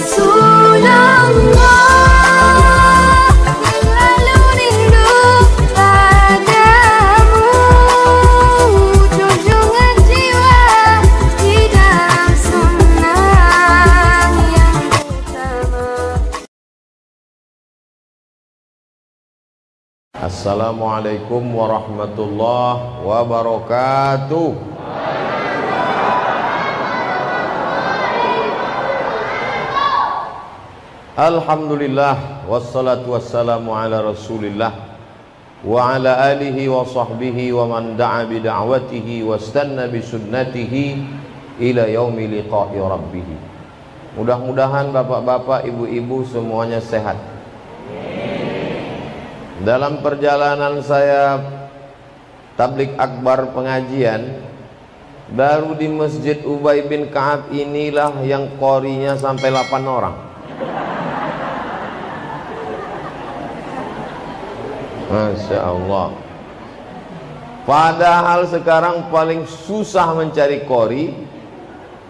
Rasulullah, selalu rindu padamu, junjungan jiwa di dalam sunnah yang utama. Assalamualaikum warahmatullahi wabarakatuh. Alhamdulillah wassalatu wassalamu ala Rasulillah wa ala alihi wa sahbihi wa man da'a bi da'watihi wastanna bi sunnatihi ila yaumi liqa'i rabbih. Mudah-mudahan bapak-bapak, ibu-ibu semuanya sehat. Dalam perjalanan saya tablik akbar pengajian, baru di Masjid Ubay bin Ka'ab inilah yang qorinya sampai 8 orang. Masya Allah. Padahal sekarang paling susah mencari qori,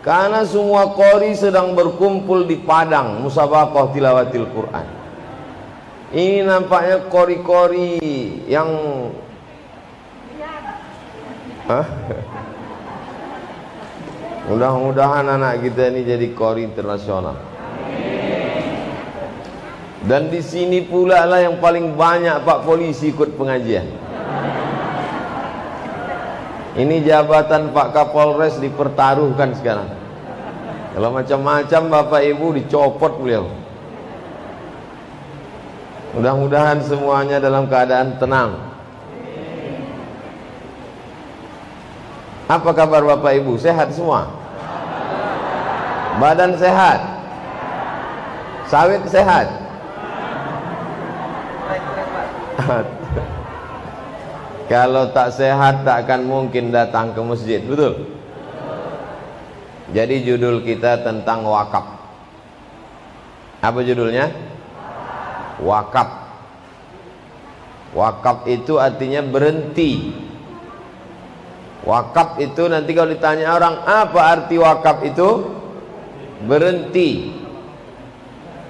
karena semua qori sedang berkumpul di padang musabaqah tilawatil Quran. Ini nampaknya qori-qori yang mudah-mudahan anak kita ini jadi qori internasional. Dan di sini pula lah yang paling banyak Pak Polisi ikut pengajian. Ini jabatan Pak Kapolres dipertaruhkan sekarang. Kalau macam-macam Bapak Ibu dicopot beliau. Mudah-mudahan semuanya dalam keadaan tenang. Apa kabar Bapak Ibu? Sehat semua? Badan sehat? Sawit sehat? Kalau tak sehat tak akan mungkin datang ke masjid, betul? Jadi judul kita tentang wakaf. Apa judulnya? Wakaf. Wakaf itu artinya berhenti. Wakaf itu nanti kalau ditanya orang, apa arti wakaf itu? Berhenti.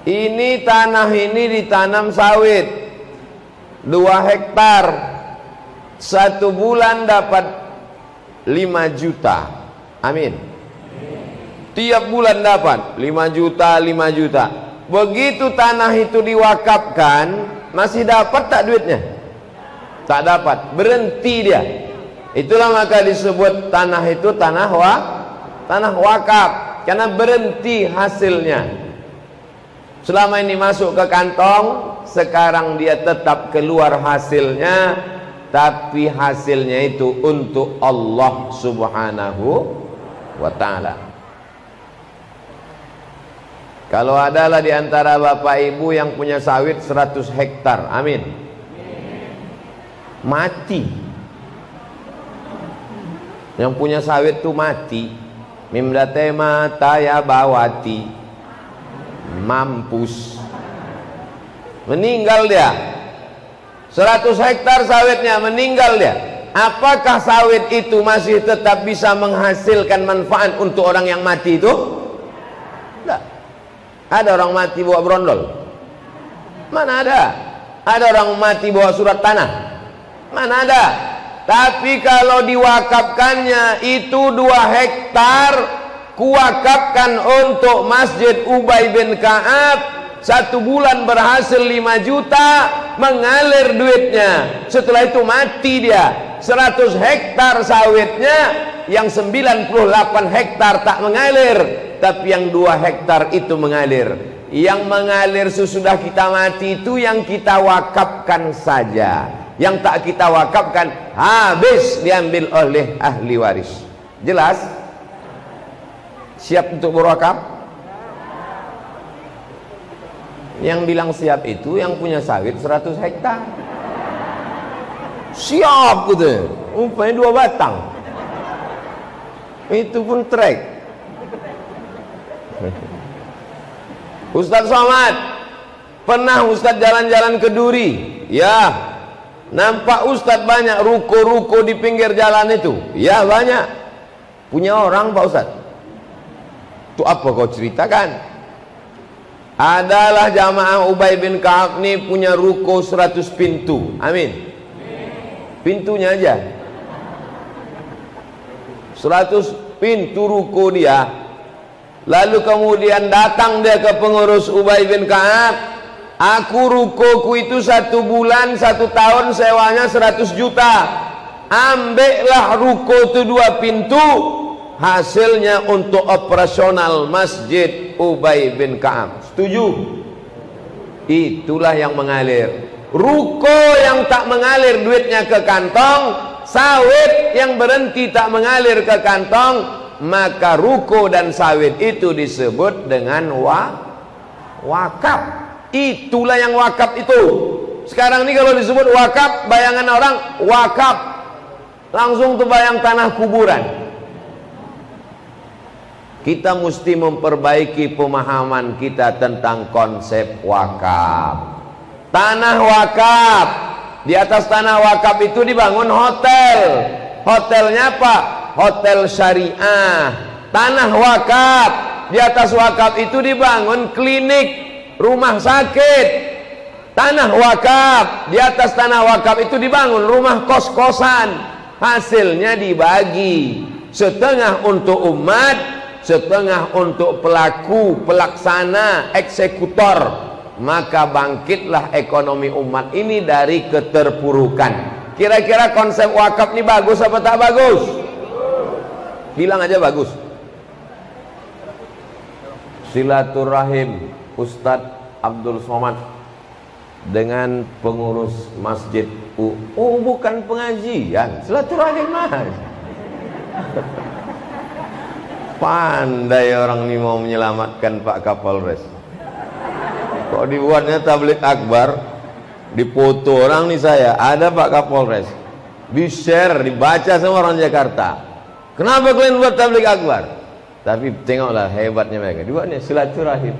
Ini tanah ini ditanam sawit 2 hektar, 1 bulan dapat 5 juta. Amin. Tiap bulan dapat 5 juta, 5 juta. Begitu tanah itu diwakafkan, masih dapat tak duitnya? Tak dapat, berhenti dia. Itulah maka disebut tanah itu tanah wakaf, karena berhenti hasilnya. Selama ini masuk ke kantong, sekarang dia tetap keluar hasilnya, tapi hasilnya itu untuk Allah Subhanahu wa ta'ala. Kalau adalah di antara bapak ibu yang punya sawit 100 hektar, amin, mati. Yang punya sawit itu mati. Mimdatema taya bawati, mampus, meninggal dia. 100 hektar sawitnya, meninggal dia. Apakah sawit itu masih tetap bisa menghasilkan manfaat untuk orang yang mati itu? Tidak. Ada orang mati bawa brondol? Mana ada? Ada orang mati bawa surat tanah? Mana ada? Tapi kalau diwakafkannya itu 2 hektar, kuwakafkan untuk Masjid Ubay bin Ka'ab, 1 bulan berhasil 5 juta, mengalir duitnya. Setelah itu mati dia. 100 hektar sawitnya, yang 98 hektar tak mengalir, tapi yang 2 hektar itu mengalir. Yang mengalir sesudah kita mati itu yang kita wakafkan saja. Yang tak kita wakafkan habis diambil oleh ahli waris. Jelas? Siap untuk berwakaf? Yang bilang siap itu yang punya sawit 100 hektar. Siap gitu. Umpamanya 2 batang. Itu pun trek. Ustaz Somad, pernah Ustaz jalan-jalan ke Duri? Ya. Nampak Ustaz banyak ruko-ruko di pinggir jalan itu? Ya banyak. Punya orang Pak Ustaz? Itu apa kau ceritakan? adalah jamaah Ubay bin Ka'ab ini punya ruko 100 pintu. Amin. Pintunya aja 100 pintu ruko dia. Lalu kemudian datang dia ke pengurus Ubay bin Ka'ab, aku rukoku itu 1 bulan 1 tahun sewanya 100 juta, ambillah ruko itu 2 pintu, hasilnya untuk operasional masjid Ubay bin Ka'ab. Setuju? Itulah yang mengalir. Ruko yang tak mengalir duitnya ke kantong, sawit yang berhenti tak mengalir ke kantong, maka ruko dan sawit itu disebut dengan wakaf. Itulah yang wakaf itu. Sekarang ini kalau disebut wakaf, bayangan orang wakaf langsung terbayang tanah kuburan. Kita mesti memperbaiki pemahaman kita tentang konsep wakaf. Tanah wakaf, di atas tanah wakaf itu dibangun hotel. Hotelnya apa? Hotel syariah. Tanah wakaf, di atas wakaf itu dibangun klinik, rumah sakit. Tanah wakaf, di atas tanah wakaf itu dibangun rumah kos-kosan. Hasilnya dibagi, setengah untuk umat, setengah untuk pelaku, pelaksana, eksekutor. Maka bangkitlah ekonomi umat ini dari keterpurukan. Kira-kira konsep wakaf ini bagus apa tak bagus? Bilang aja bagus. Silaturahim Ustadz Abdul Somad dengan pengurus masjid oh bukan pengajian, silaturahim aja. Pandai orang ini mau menyelamatkan Pak Kapolres. Kok dibuatnya tabligh akbar, dipoto orang nih saya, ada Pak Kapolres, di-share, dibaca sama orang Jakarta. Kenapa kalian buat tabligh akbar? Tapi tengoklah hebatnya mereka, dibuatnya silaturahim.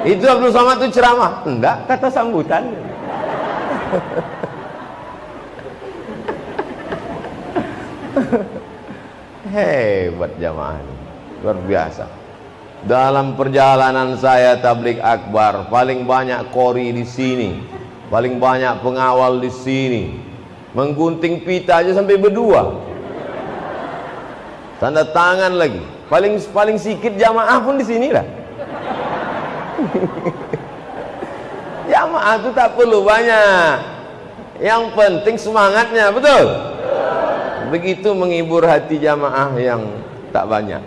Itu Abdul Somad itu ceramah? Enggak, kata sambutan. Hebat jamaah ini, luar biasa. Dalam perjalanan saya tabligh akbar, paling banyak kori di sini, paling banyak pengawal di sini. Menggunting pita aja sampai berdua. Tanda tangan lagi. Paling sedikit jamaah pun di sini lah. Jamaah itu tak perlu banyak. Yang penting semangatnya, betul? Begitu menghibur hati jamaah yang tak banyak.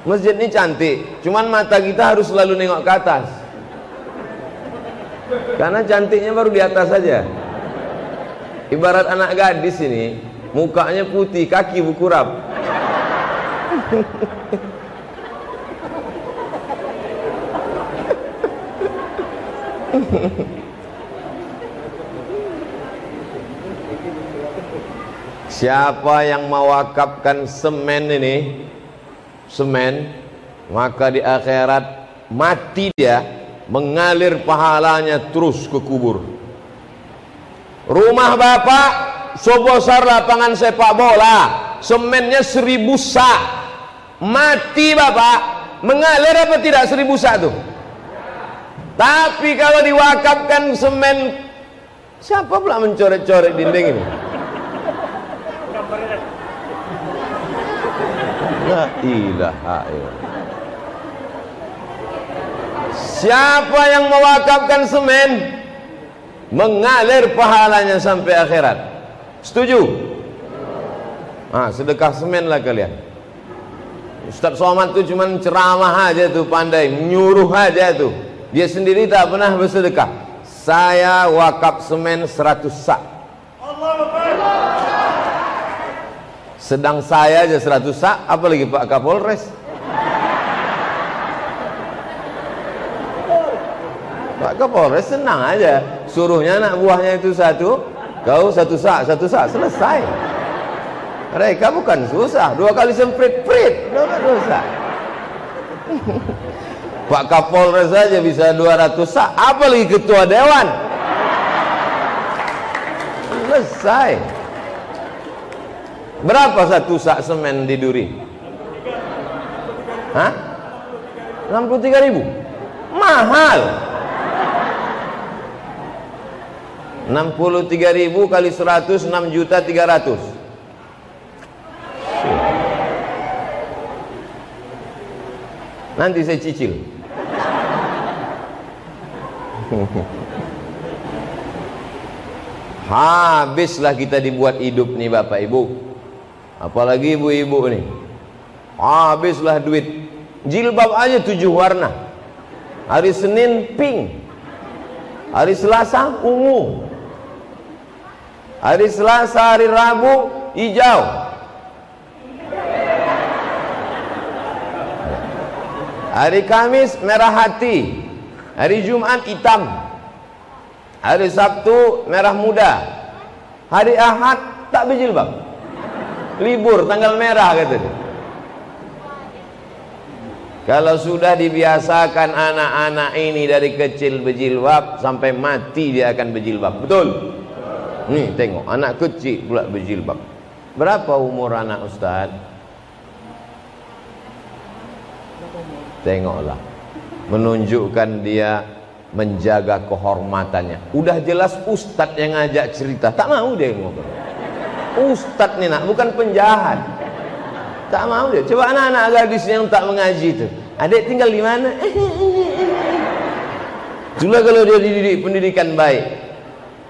Masjid ini cantik, cuman mata kita harus selalu nengok ke atas. Karena cantiknya baru di atas saja. Ibarat anak gadis ini, mukanya putih, kaki bukurap. Siapa yang mewakafkan semen ini, semen, maka di akhirat mati dia, mengalir pahalanya terus ke kubur. Rumah bapak sebesar lapangan sepak bola, semennya 1000 sak, mati bapak, mengalir apa tidak 1000 sak tuh? Tapi kalau diwakafkan semen, siapa pula mencoret-coret dinding ini? La ilaha illallah. Siapa yang mewakafkan semen, mengalir pahalanya sampai akhirat. Setuju? Sedekah semen lah kalian. Ustaz Somad tuh cuman ceramah aja tuh, pandai menyuruh aja tuh. Dia sendiri tak pernah bersedekah. Saya wakaf semen 100 sak. Sedang saya aja 100 sak, apalagi Pak Kapolres. Pak Kapolres senang aja, suruhnya anak buahnya itu satu, kau 1 sak, 1 sak, selesai. Mereka bukan susah, 2 kali semprit-prit, dosa. Pak Kapolres saja bisa 200 sak, apalagi ketua dewan. Selesai. Berapa 1 sak semen di Duri? Hah? 63.000. Mahal. 63.000 kali 100, 6.300.000. Nanti saya cicil. Habislah kita dibuat hidup nih Bapak Ibu. Apalagi ibu-ibu nih. Habislah duit. Jilbab aja 7 warna. Hari Senin pink, hari Selasa ungu, hari Selasa, hari Rabu hijau, hari Kamis merah hati, hari Jumat hitam, hari Sabtu merah muda, hari Ahad tak berjilbab, libur tanggal merah katanya. Kalau sudah dibiasakan anak-anak ini dari kecil berjilbab, sampai mati dia akan berjilbab. Betul? Nih tengok, anak kecil pula berjilbab. Berapa umur anak Ustaz? Tengoklah, menunjukkan dia menjaga kehormatannya. Udah jelas Ustadz yang ngajak cerita, tak mau dia ngobrol. Ustadz nih nak, bukan penjahat. Tak mau dia. Coba anak-anak gadis yang tak mengaji itu, adik tinggal di mana? Itulah kalau dia dididik pendidikan baik.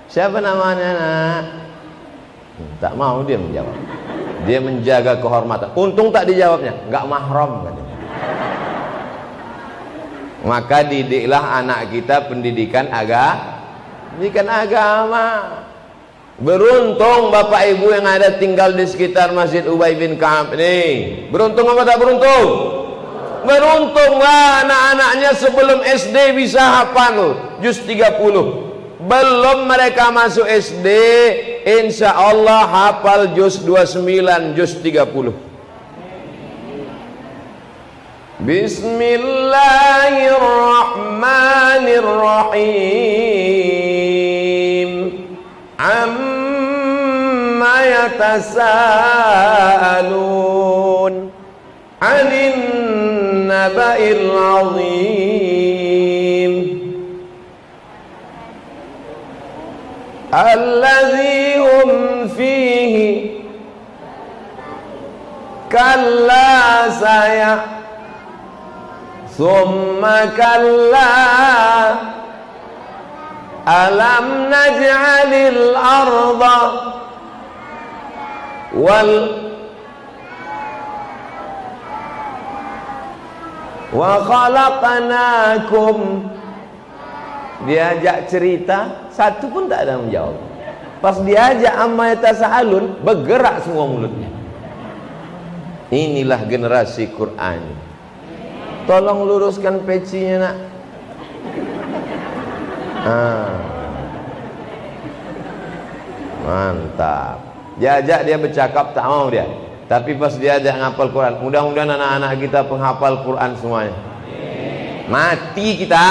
Siapa namanya nak? Tak mau dia menjawab. Dia menjaga kehormatan. Untung tak dijawabnya, nggak mahram katanya. Maka didiklah anak kita pendidikan agama. Beruntung Bapak Ibu yang ada tinggal di sekitar Masjid Ubay bin Ka'ab ini. Beruntung apa tak beruntung? Beruntunglah anak-anaknya sebelum SD bisa hafal juz 30. Belum mereka masuk SD, insya Allah hafal juz 29, juz 30. Bismillahirrahmanirrahim. Amma yatasaalun 'anil naba'il 'azim alladzi hum fihi kalla thumma kalla alam naj'alil arda wa khalaqnakum. Diajak cerita, satu pun tak ada menjawab. Pas diajak amma yatasaalun, bergerak semua mulutnya. Inilah generasi Quran. Tolong luruskan pecinya nak. Mantap. Diajak dia bercakap tak mau dia. Tapi pas diajak ngapal Quran, mudah-mudahan anak-anak kita penghafal Quran semuanya. Mati kita,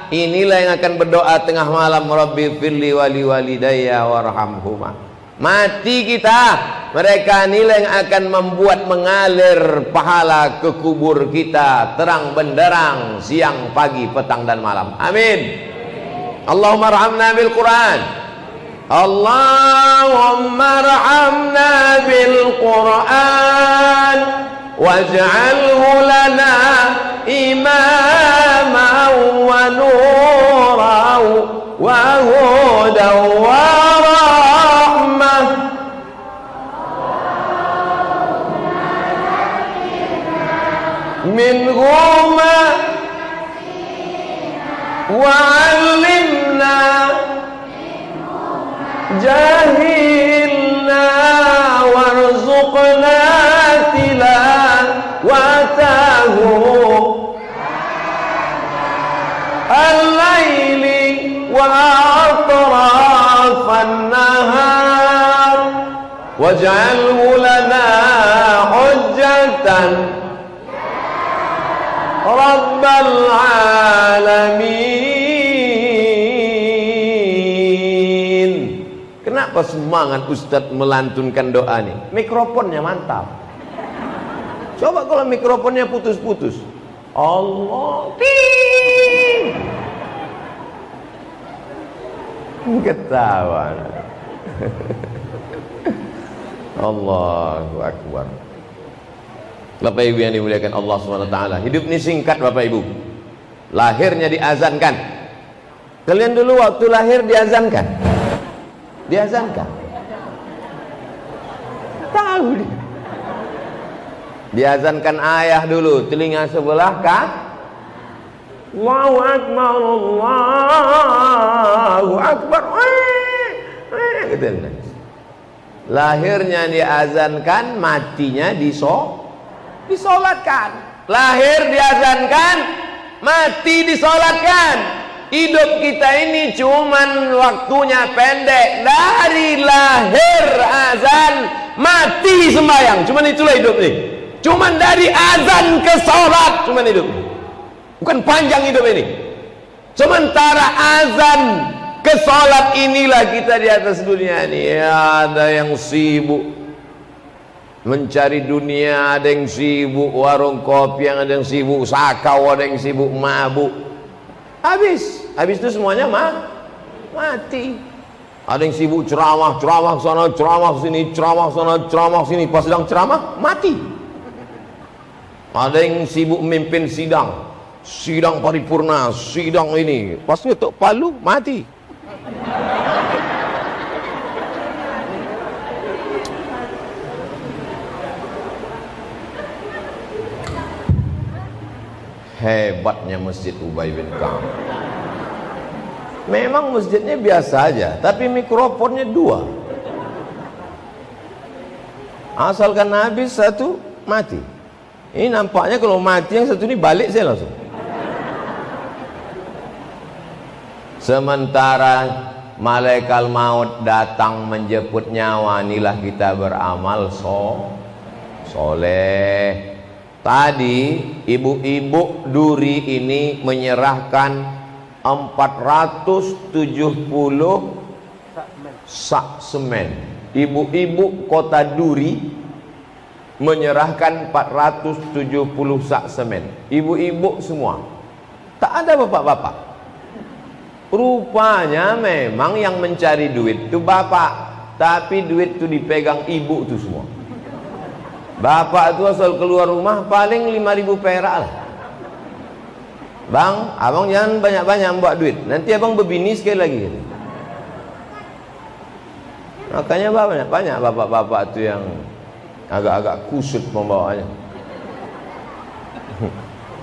inilah yang akan berdoa tengah malam, Rabbi firli wali walidayya warhamhuma. Mati kita, mereka inilah yang akan membuat mengalir pahala ke kubur kita terang benderang siang, pagi, petang dan malam. Amin. Allahumma arhamna bil Quran. Allahumma arhamna bil Quran waj'alhu lana imaman wa nuran wa hudan wa rahmah. Minhuma wa 'allimna jahilna warzuqna tilawatahu al-laili wa atrafan nahar waj'alhu lana hujjatan rabbal alamin. Kenapa semangat Ustadz melantunkan doa ini? Mikrofonnya mantap. Coba kalau mikrofonnya putus-putus, Allah, ting. Ketawa. Allahu Akbar. Bapak Ibu yang dimuliakan Allah SWT, hidup ini singkat Bapak Ibu. Lahirnya diazankan. Kalian dulu waktu lahir diazankan? Diazankan? Tahu dia. Diazankan ayah dulu, telinga sebelah kan? Allahu Akbar, Allahu Akbar. Gitu. Lahirnya diazankan, matinya disolatkan. Lahir diazankan, mati disolatkan. Hidup kita ini cuman waktunya pendek. Dari lahir azan, mati sembahyang. Cuman itulah hidup ini. Cuman dari azan ke sholat, cuman hidup. Bukan panjang hidup ini. Sementara azan ke sholat inilah kita di atas dunia ini. Ya, ada yang sibuk mencari dunia, ada yang sibuk warung kopi, ada yang sibuk sakau, ada yang sibuk mabuk. Habis itu semuanya mati. Ada yang sibuk ceramah sana, ceramah sini, ceramah sana, ceramah sini. Pas sedang ceramah, mati. Ada yang sibuk memimpin sidang paripurna, sidang ini. Pas ngetuk palu, mati. Hebatnya Masjid Ubay bin Ka'ab. Memang masjidnya biasa aja, tapi mikrofonnya 2. Asalkan habis satu, mati. Ini nampaknya kalau mati yang satu ini balik saya langsung. Sementara malaikat maut datang menjemput nyawa, inilah kita beramal soleh. Tadi ibu-ibu duri ini menyerahkan 470 sak semen. Ibu-ibu kota Duri menyerahkan 470 sak semen. Ibu-ibu semua, tak ada bapak-bapak. Rupanya memang yang mencari duit itu bapak, tapi duit itu dipegang ibu itu semua. Bapak itu asal keluar rumah paling 5.000 perak lah. Bang, abang jangan banyak-banyak buat duit, nanti abang berbini sekali lagi. Makanya banyak bapak-bapak itu yang agak-agak kusut membawanya.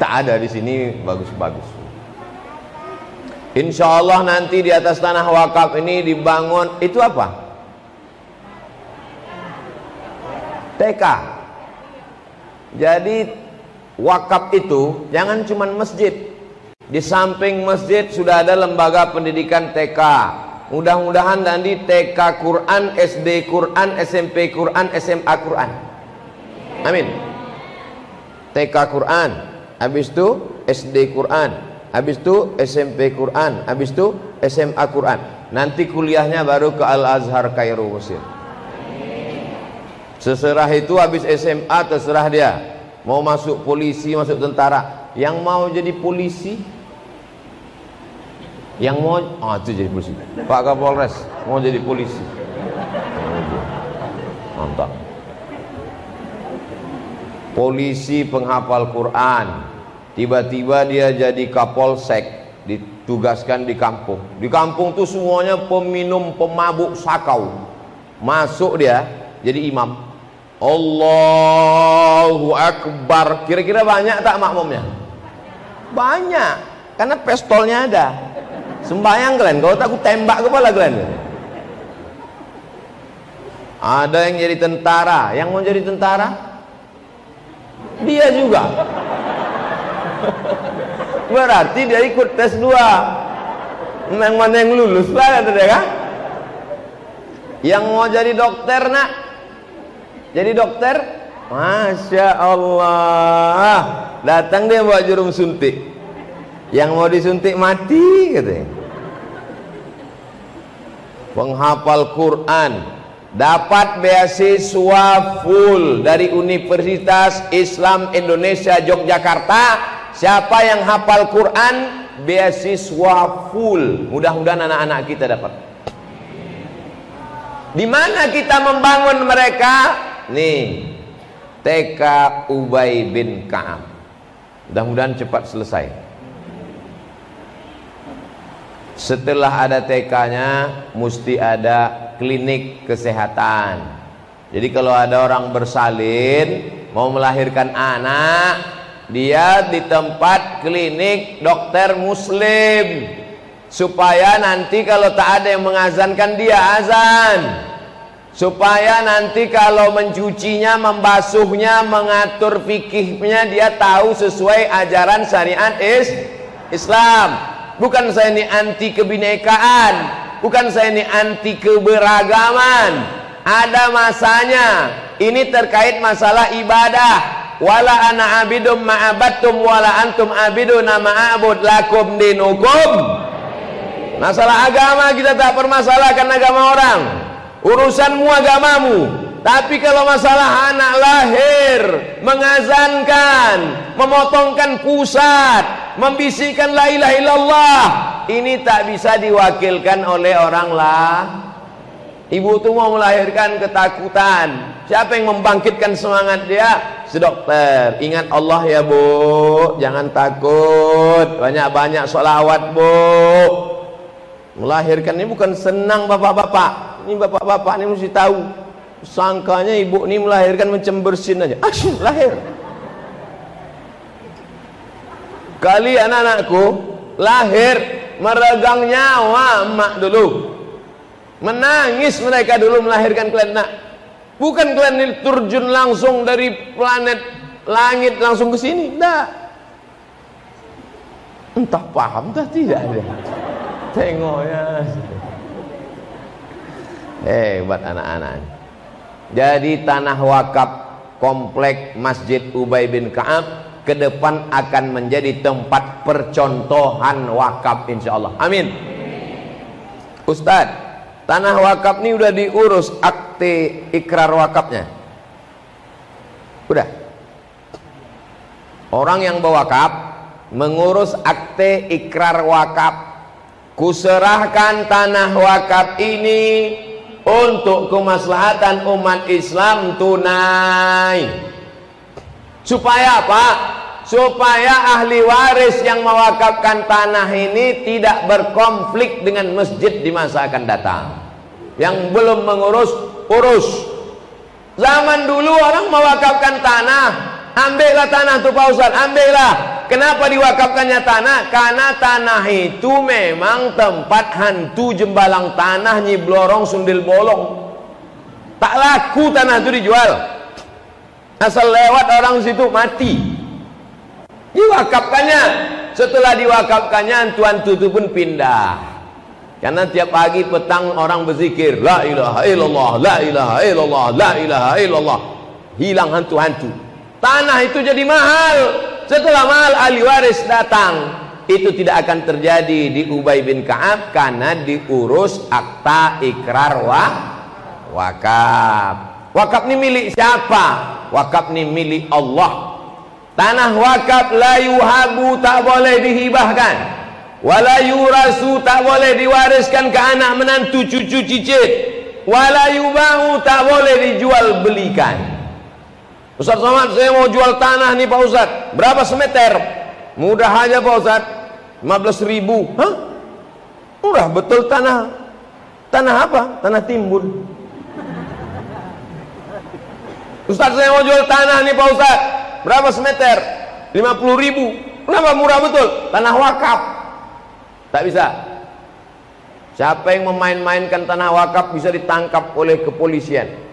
Tak ada di sini bagus-bagus. Insya Allah nanti di atas tanah wakaf ini dibangun itu apa? TK. Jadi wakaf itu jangan cuma masjid. Di samping masjid sudah ada lembaga pendidikan TK. Mudah-mudahan nanti TK Quran, SD Quran, SMP Quran, SMA Quran. Amin. TK Quran, habis itu SD Quran, habis itu SMP Quran, habis itu SMA Quran. Nanti kuliahnya baru ke Al-Azhar Kairo Mesir. Seserah itu habis SMA terserah dia. Mau masuk polisi, masuk tentara. Yang mau jadi polisi, yang mau itu jadi polisi. Pak Kapolres mau jadi polisi. Mantap. Polisi penghafal Quran, tiba-tiba dia jadi kapolsek, ditugaskan di kampung. Di kampung tuh semuanya peminum, pemabuk, sakau. Masuk dia jadi imam. Allahu Akbar. Kira-kira banyak tak makmumnya? Banyak, karena pistolnya ada. Sembayang kalian, kalau tak aku tembak kepala kalian. Ada yang jadi tentara, yang mau jadi tentara dia juga. Berarti dia ikut tes 2. Yang mana yang lulus lah kata dia kan. Yang mau jadi dokter nak, jadi dokter, Masya Allah, datang dia bawa jarum suntik. Yang mau disuntik mati katanya. Penghafal Quran dapat beasiswa full dari Universitas Islam Indonesia Yogyakarta siapa yang hafal Quran beasiswa full. Mudah-mudahan anak-anak kita dapat. Di mana kita membangun mereka? Nih, TK Ubay bin Ka'ab. Mudah-mudahan cepat selesai. Setelah ada TK-nya, mesti ada klinik kesehatan. Jadi kalau ada orang bersalin mau melahirkan anak, dia di tempat klinik dokter muslim, supaya nanti kalau tak ada yang mengazankan dia azan, supaya nanti kalau mencucinya, membasuhnya, mengatur fikihnya dia tahu sesuai ajaran syariat Islam. Bukan saya ini anti kebinekaan, bukan saya ini anti keberagaman. Ada masanya. Ini terkait masalah ibadah. Wala ana abidum ma'abattum wala antum abiduna ma'abud lakum dinukum. Masalah agama kita tak permasalahkan agama orang, urusanmu agamamu. Tapi kalau masalah anak lahir, mengazankan, memotongkan pusat, membisikkan la ilaha illallah, ini tak bisa diwakilkan oleh orang lah. Ibu tuh mau melahirkan ketakutan. Siapa yang membangkitkan semangat dia? Si dokter. Ingat Allah ya bu, jangan takut, banyak-banyak sholawat bu. Melahirkan ini bukan senang bapak-bapak. Ini bapak-bapak ini mesti tahu. Sangkanya ibu ini melahirkan macam bersin aja. Asyik lahir. Kali anak-anakku lahir meregang nyawa emak dulu. Menangis mereka dulu melahirkan kalian nak. Bukan kalian ini terjun langsung dari planet langit langsung ke sini. Enggak. Entah paham entah tidak dia. Tengoknya. Hebat anak-anak. Jadi tanah wakaf komplek Masjid Ubay bin Ka'ab ke depan akan menjadi tempat percontohan wakaf insyaallah. Amin. Ustaz, tanah wakaf ini udah diurus akte ikrar wakafnya? Udah. Orang yang berwakaf mengurus akte ikrar wakaf. Kuserahkan tanah wakaf ini untuk kemaslahatan umat Islam tunai. Supaya apa? Supaya ahli waris yang mewakafkan tanah ini tidak berkonflik dengan masjid di masa akan datang. Yang belum mengurus, urus. Zaman dulu orang mewakafkan tanah, ambillah tanah itu Pak Ustaz, ambillah. Kenapa diwakafkannya tanah? Karena tanah itu memang tempat hantu jembalang tanah, nyiblorong, sundil bolong. Tak laku tanah itu dijual. Asal lewat orang situ mati. Diwakafkannya. Setelah diwakafkannya hantu-hantu itu pun pindah. Karena tiap pagi petang orang berzikir la ilaha illallah, la ilaha illallah, la ilaha illallah. Hilang hantu-hantu. Tanah itu jadi mahal. Setelah mahal ahli waris datang, itu tidak akan terjadi di Ubay bin Ka'ab karena diurus akta ikrar wakaf. Wakaf ini milik siapa? Wakaf ini milik Allah. Tanah wakaf la yuhabu, tak boleh dihibahkan. Wala yurasu, tak boleh diwariskan ke anak menantu cucu cicit. Wala yubahu, tak boleh dijual belikan. Ustaz Somad, saya mau jual tanah nih Pak Ustaz. Berapa semeter? Mudah aja Pak Ustaz, 15.000. Hah? Murah betul tanah. Tanah apa? Tanah timbun. Ustaz, saya mau jual tanah nih Pak Ustaz. Berapa semeter? 50.000. Kenapa murah betul? Tanah wakaf. Tak bisa. Siapa yang memain-mainkan tanah wakaf bisa ditangkap oleh kepolisian.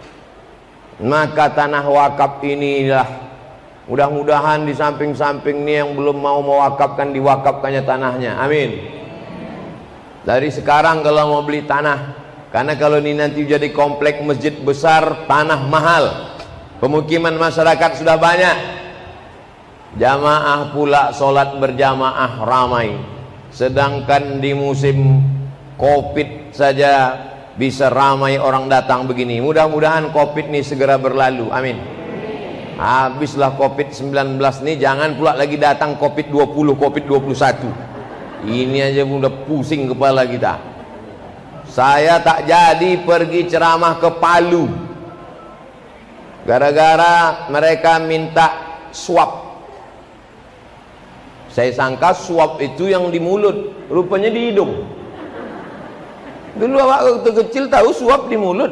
Maka tanah wakaf inilah, mudah-mudahan di samping-samping ini yang belum mau mewakafkan, diwakafkannya tanahnya. Amin. Dari sekarang kalau mau beli tanah, karena kalau ini nanti jadi komplek masjid besar, tanah mahal, pemukiman masyarakat sudah banyak, jamaah pula sholat berjamaah ramai. Sedangkan di musim Covid saja bisa ramai orang datang begini. Mudah-mudahan Covid ini segera berlalu. Amin. Habislah COVID-19 nih, jangan pula lagi datang COVID-20, COVID-21. Ini aja udah pusing kepala kita. Saya tak jadi pergi ceramah ke Palu gara-gara mereka minta swab. Saya sangka swab itu yang di mulut, rupanya di hidung. Dulu waktu kecil tahu swab di mulut,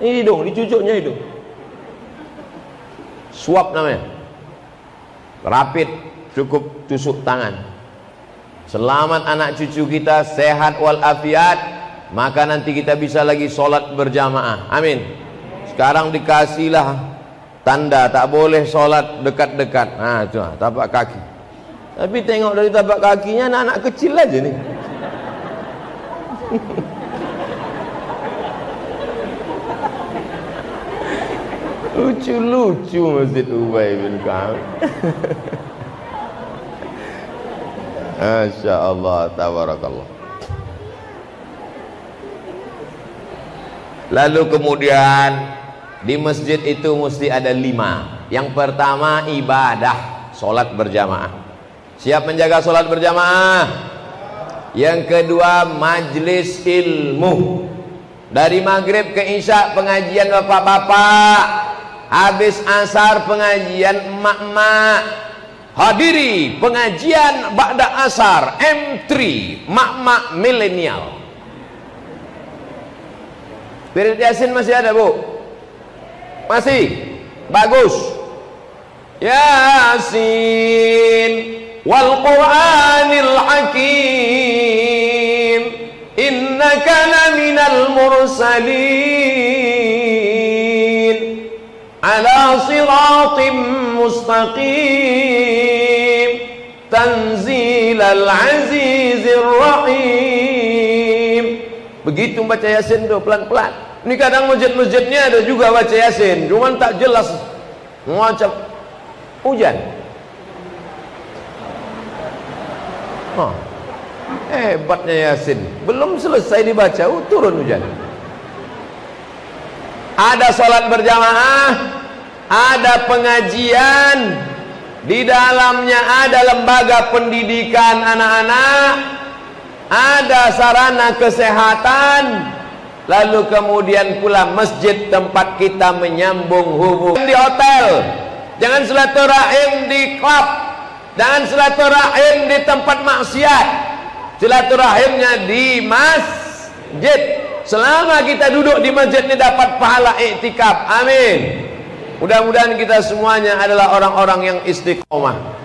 ini hidung, dicucuknya hidung. Swab namanya. Rapid, cukup tusuk tangan. Selamat anak cucu kita sehat walafiat, maka nanti kita bisa lagi sholat berjamaah. Amin. Sekarang dikasihlah tanda tak boleh sholat dekat-dekat. Nah, itu tapak kaki. Tapi tengok dari tapak kakinya anak-anak kecil aja nih. Lucu-lucu Masjid Ubay bin Ka'ab. Masya Allah, tabarakallah. Lalu kemudian di masjid itu mesti ada 5. Yang pertama ibadah, sholat berjamaah. Siap menjaga sholat berjamaah? Yang kedua majlis ilmu. Dari maghrib ke isya pengajian bapak-bapak, habis asar pengajian emak-emak, hadiri pengajian ba'da asar M3 emak-emak milenial. Wirid Yasin masih ada, Bu? Masih? Bagus. Yasin wal Qur'anil Hakim innaka laminal mursalin ala siratim mustaqim tanzilal azizir rahim. Begitu baca Yasin tuh pelan-pelan. Ini kadang masjid-masjidnya ada juga baca Yasin, cuman tak jelas macam hujan. Hebatnya Yasin, belum selesai dibaca, turun hujan. Ada sholat berjamaah, ada pengajian, di dalamnya ada lembaga pendidikan anak-anak, ada sarana kesehatan, lalu kemudian pula masjid tempat kita menyambung hubungan. Di hotel, jangan silaturahim di klub, jangan silaturahim di tempat maksiat, silaturahimnya di masjid. Selama kita duduk di masjid ini dapat pahala iktikaf. Amin. Mudah-mudahan kita semuanya adalah orang-orang yang istiqomah.